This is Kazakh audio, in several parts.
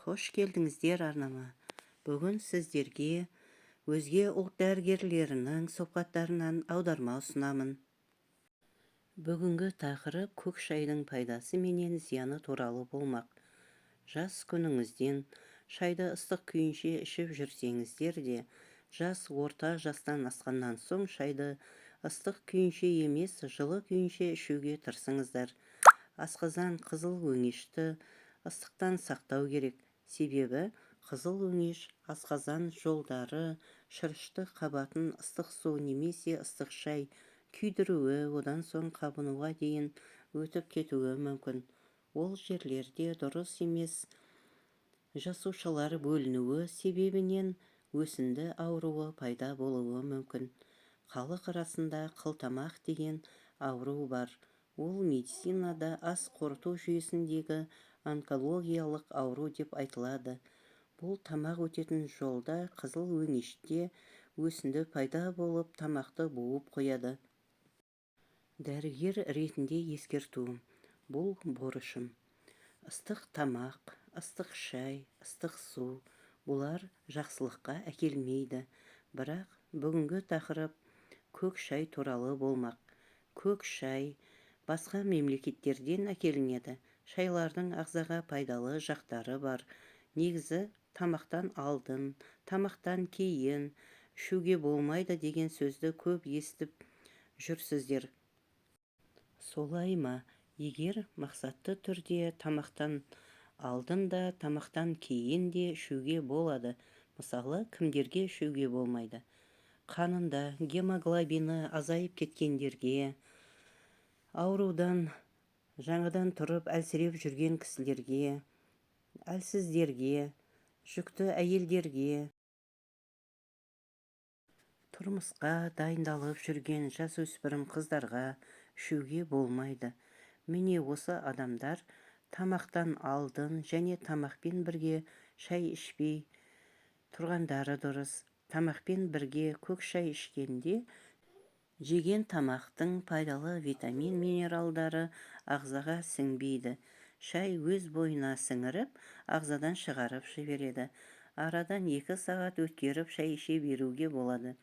Қош келдіңіздер арнама. Бүгін сіздерге өзге ұлт дәрігерлерінің сұхбаттарынан аударма ұсынамын. Бүгінгі тақырып көк шайдың пайдасы менен зияны туралы болмақ. Жас күніңізден шайды ыстық күйінше ішіп жүрсеңіздер де, жас орта жастан асқаннан соң шайды ыстық күйінше емес, жылы күйінше ішуге тырысыңыздар. Асқазан қызыл өңешті ыстықтан сақтау керек. Себебі қызыл өңеш асқазан жолдары шырышты қабатын ыстық су немесе ыстық шай күйдіруі, одан соң қабынуға дейін өтіп кетуі мүмкін. Ол жерлерде дұрыс емес жасушалар бөлінуі себебінен өсінді ауруы пайда болуы мүмкін. Халық арасында қылтамақ деген ауру бар. Ол медицинада ас қорыту жүйесіндегі онкологиялық ауру деп айтылады. Бұл тамақ өтетін жолда қызыл өңеште өсінді пайда болып, тамақты буып қояды. Дәрігер ретінде ескертуім, бұл борышым. Ыстық тамақ, ыстық шай, ыстық су, бұлар жақсылыққа әкелмейді. Бірақ бүгінгі тақырып көк шай туралы болмақ. Көк шай басқа мемлекеттерден әкелінеді. Шайлардың ағзаға пайдалы жақтары бар. Негізі тамақтан алдын, тамақтан кейін ішуге болмайды деген сөзді көп естіп жүрсіздер. Солай ма? Егер мақсатты түрде тамақтан алдын да, тамақтан кейін де ішуге болады. Мысалы, кімдерге ішуге болмайды? Қанында гемоглобині азайып кеткендерге, аурудан жаңадан тұрып әлсіреп жүрген кісілерге, әлсіздерге, жүкті әйелдерге, тұрмысқа дайындалып жүрген жасөспірім қыздарға ішуге болмайды. Міне осы адамдар тамақтан алдын және тамақпен бірге шай ішпей тұрғандары дұрыс. Тамақпен бірге көк шай ішкенде жеген тамақтың пайдалы витамин минералдары ағзаға сіңбейді. Шай өз бойына сіңіріп, ағзадан шығарып жібереді. Арадан 2 сағат өткеріп шай іше беруге болады.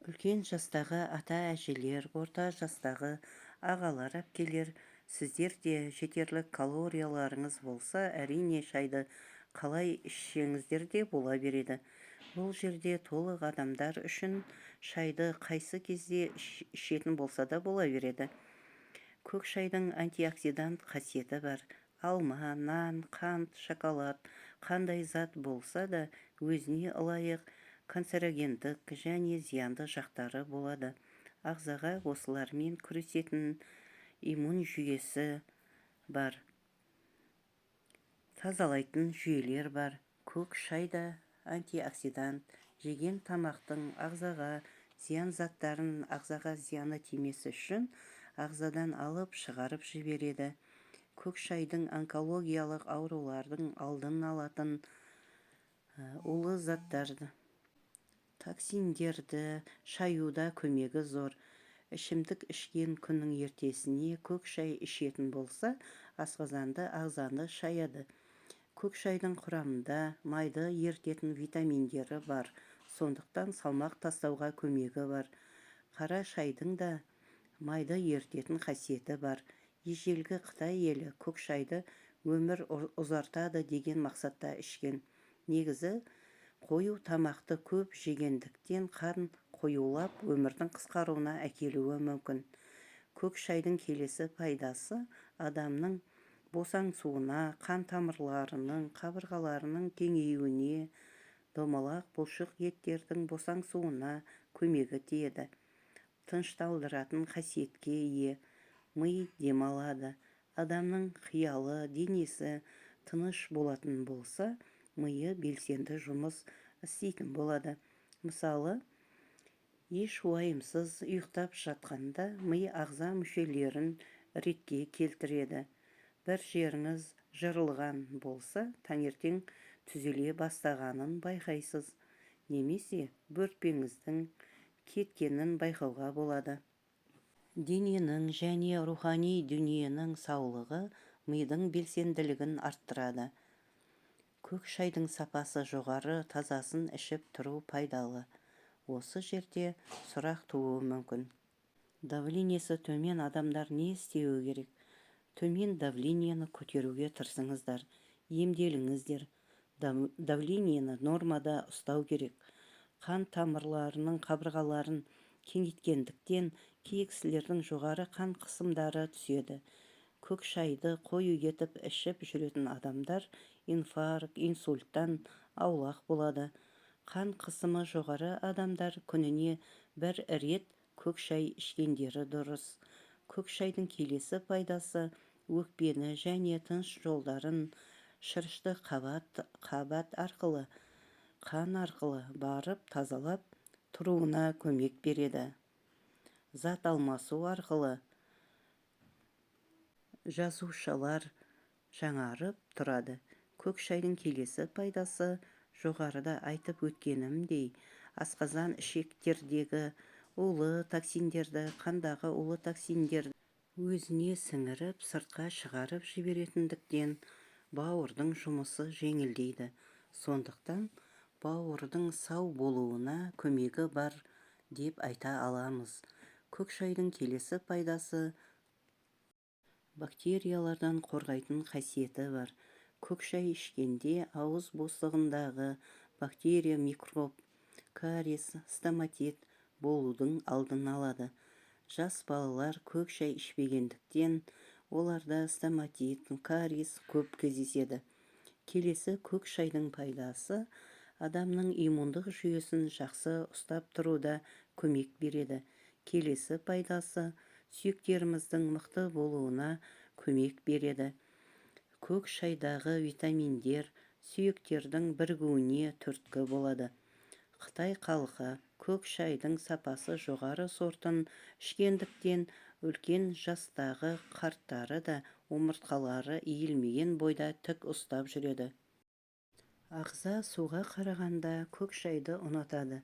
Үлкен жастағы ата-әжелер, орта жастағы ағалар, әпкелер, сіздер де жетерлік калорияларыңыз болса, әрине шайды қалай ішсеңіздер де бола береді. Бұл жерде толық адамдар үшін шайды қайсы кезде ішетін болса да бола береді. Көк шайдың антиоксидант қасиеті бар. Алма, нан, қант, шоколад қандай зат болса да өзіне лайық канцерогендік және зиянды жақтары болады. Ағзаға осылармен күресетін иммун жүйесі бар. Тазалайтын жүйелер бар. Көк шайда антиоксидант, жеген тамақтың ағзаға зиян заттарын ағзаға зияны тимесі үшін ағзадан алып шығарып жібереді. Көк шайдың онкологиялық аурулардың алдын алатын улы заттарды, токсиндерді шаюда көмегі зор. Ішімдік ішкен күннің ертесіне көк шай ішетін болса, асқазанды, ағзаны шаяды. Көк шайдың құрамында майды ерітетін витаминдері бар, сондықтан салмақ тастауға көмегі бар. Қара шайдың да майды ерітетін қасиеті бар. Ежелгі Қытай елі көк шайды өмір ұзартады деген мақсатта ішкен. Негізі қою тамақты көп жегендіктен қан қоюлап, өмірдің қысқаруына әкелуі мүмкін. Көк шайдың келесі пайдасы адамның босаңсуына, қан тамырларының, қабырғаларының кеңеюіне, домалақ бұлшық еттердің босаңсуына көмегі тиеді. Тынышталдыратын қасиетке ие. Ми демалады. Адамның қиялы, денесі тыныш болатын болса, миы белсенді жұмыс істейтін болады. Мысалы, еш уайымсыз ұйықтап жатқанда ми ағза мүшелерін ретке келтіреді. Бір жеріңіз жырылған болса, таңертең түзеле бастағанын байқайсыз. Немесе бөртпеңіздің кеткенін байқауға болады. Дененің және рухани дүниенің саулығы мидың белсенділігін арттырады. Көк шайдың сапасы жоғары, тазасын ішіп тұру пайдалы. Осы жерде сұрақ тууы мүмкін. Давлениесі төмен адамдар не істеуі керек? Төмен давлениені көтеруге тырысыңыздар, емделіңіздер. Давлениені нормада ұстау керек. Қан тамырларының қабырғаларын кеңейткендіктен кей кісілердің жоғары қан қысымдары түседі. Көк шайды қою етіп ішіп жүретін адамдар инфаркт, инсульттан аулақ болады. Қан қысымы жоғары адамдар күніне бір рет көк шай ішкендері дұрыс. Көк шайдың келесі пайдасы өкпені және тыныс жолдарын шырышты қабат арқылы қан арқылы барып тазалап тұруына көмек береді. Зат алмасу арқылы жасушалар жаңарып тұрады. Көк шайдың келесі пайдасы жоғарыда айтып өткенімдей асқазан ішектердегі улы токсиндерді, қандағы улы токсиндерді өзіне сіңіріп сыртқа шығарып жіберетіндіктен бауырдың жұмысы жеңілдейді. Сондықтан бауырдың сау болуына көмегі бар деп айта аламыз. Көк шайдың келесі пайдасы бактериялардан қорғайтын қасиеті бар. Көк шай ішкенде ауыз бостығындағы бактерия, микроб, кариес, стоматит болудың алдын алады. Жас балалар көк шай ішпегендіктен оларда стоматит, кариес көп кездеседі. Келесі көк шайдың пайдасы адамның иммундық жүйесін жақсы ұстап тұруда көмек береді. Келесі пайдасы сүйектеріміздің мықты болуына көмек береді. Көк шайдағы витаминдер сүйектердің бірігуіне түрткі болады. Қытай халқы көк шайдың сапасы жоғары сортын ішкендіктен үлкен жастағы қарттары да омыртқалары иілмеген бойда тік ұстап жүреді. Ағза суға қарағанда көк шайды ұнатады.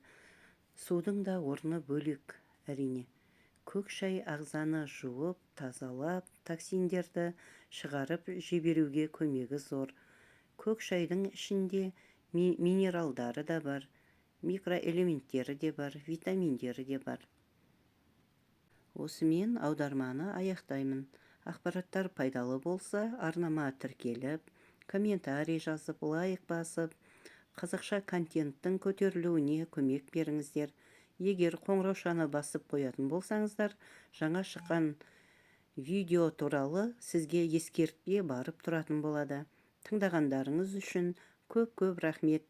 Судың да орны бөлек, әрине. Көк шай ағзаны жуып, тазалап, токсиндерді шығарып жіберуге көмегі зор. Көк шайдың ішінде минералдары да бар, микроэлементтері де бар, витаминдері де бар. Осымен аударманы аяқтаймын. Ақпараттар пайдалы болса, арнама тіркеліп, комментарий жазып, лайк басып, қазақша контенттің көтерілуіне көмек беріңіздер. Егер қоңыраушаны басып қоятын болсаңыздар, жаңа шыққан видео туралы сізге ескертпе барып тұратын болады. Тыңдағандарыңыз үшін көп рахмет.